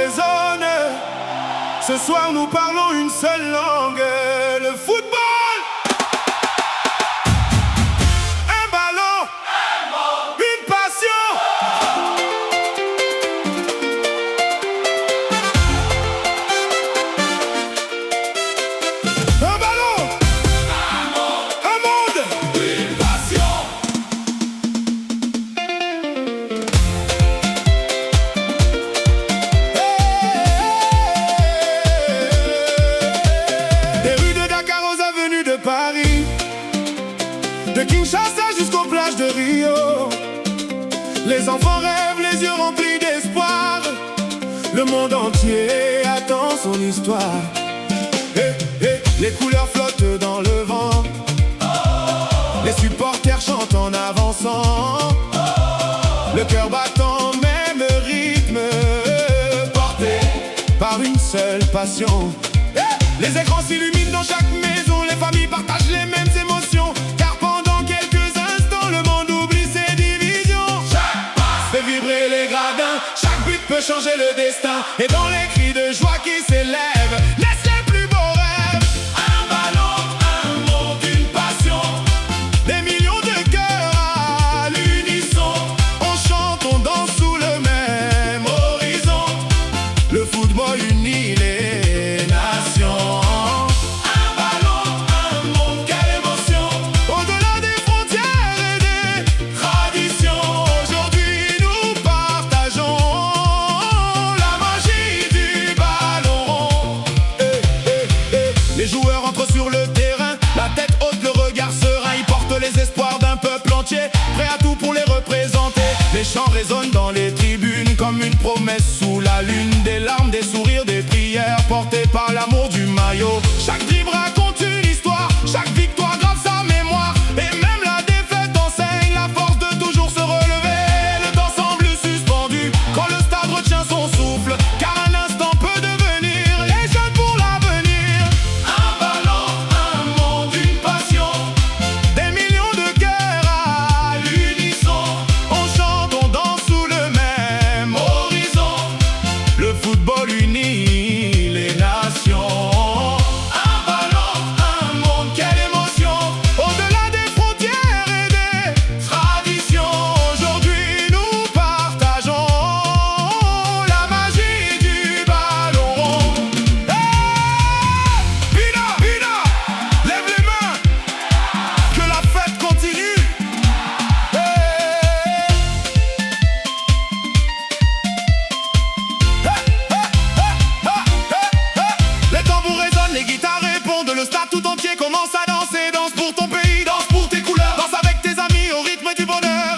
résonne. Ce soir nous parlons une seule langue, le football. Un ballon, une passion. Un ballon, un monde, une passion. Des rues de Dakar aux avenues de Paris, de Kinshasa jusqu'aux plages de Rio, les enfants rêvent, les yeux remplis d'espoir. Le monde entier attend son histoire. Les couleurs flottent dans le vent, les supporters chantent en avançant, le cœur battant, même rythme, porté par une seule passion. Les écrans s'illuminent dans chaque maison, les familles partagent les mêmes émotions, car pendant quelques instants le monde oublie ses divisions. Chaque passe fait vibrer les gradins, chaque but peut changer le destin, et dans les cris de joie qui s'élèvent naissent les plus beaux rêves. Un ballon, un monde, une passion, des millions de cœurs à l'unisson. On chante, on danse sous le même horizon. Le football unit les nations. Un ballon, un monde, quelle émotion. Au-delà des frontières et des traditions, aujourd'hui nous partageons la magie du ballon rond. Les joueurs entrent sur le terrain, la tête haute, le regard serein. Ils portent les espoirs d'un peuple entier, prêt à tout pour les représenter. Les chants résonnent dans les tribunes comme une promesse sous la lune. Des larmes, des sourires, des prières portées par l'amour du maillot. Chaque dribble raconte une histoire, chaque victoire grave sa mémoire. Et même la défaite enseigne la force de toujours se relever. Le temps semble suspendu quand le stade retient son souffle, car un instant peut devenir les jeunes pour l'avenir. Un ballon, un monde, une passion, des millions de cœurs à l'unisson. On chante, on danse sous le même horizon. Le football unit les nations. Un ballon, un monde, quelle émotion. Au-delà des frontières et des traditions, aujourd'hui nous partageons la magie du ballon rond. Pina, Pina, lève les mains, que la fête continue. Les tambours résonnent, les guitares répondent, le stade tout entier commence à danser. Danse pour ton pays, danse pour tes couleurs, danse avec tes amis au rythme du bonheur.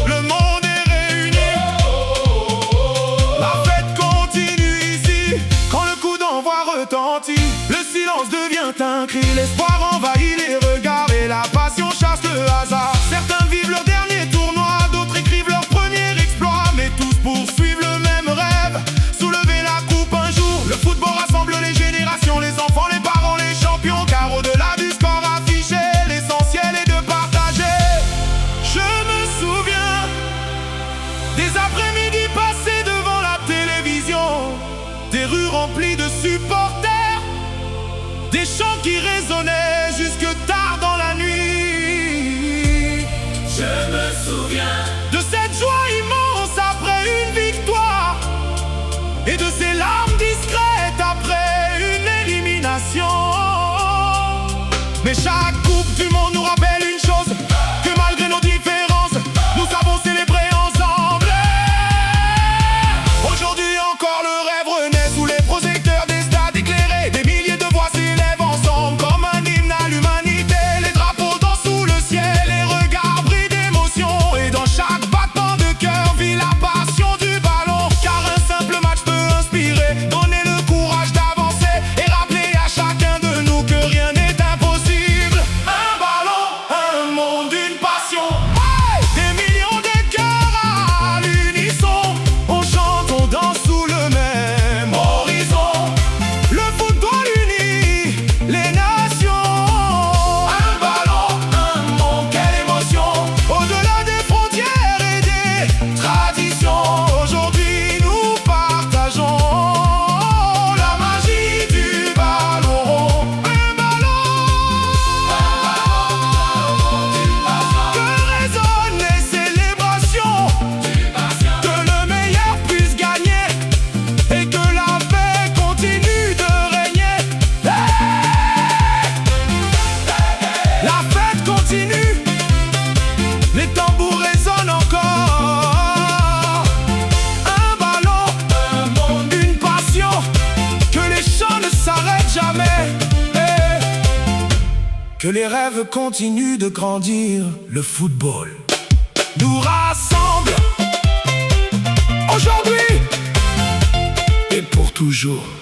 Le monde est réuni, la fête continue ici. Quand le coup d'envoi retentit, le silence devient un cri. L'espoir envahit les regards et la passion chasse le hasard. Certains vivent leur dernier tournoi, d'autres écrivent leur premier exploit, mais tous poursuivent le même rêve, soulever la coupe un jour. Le football rassemble les générations, les enfants, les parents, les champions, car au-delà du score affiché, l'essentiel est de partager. Je me souviens des après-midi passés devant la télévision, des rues remplies de supporters, des chants qui résonnaient jusque tard dans la nuit. Je me souviens De cette joie immense après une victoire, et de ces larmes discrètes après une élimination. Mais chaque coupe du monde nous rappelle une chose, que malgré nos différences, nous savons célébrer ensemble. Aujourd'hui encore le rêve renaît sous les projecteurs des stades éclairés. Des milliers de voix s'élèvent ensemble comme un hymne que les rêves continuent de grandir. Le football nous rassemble aujourd'hui et pour toujours.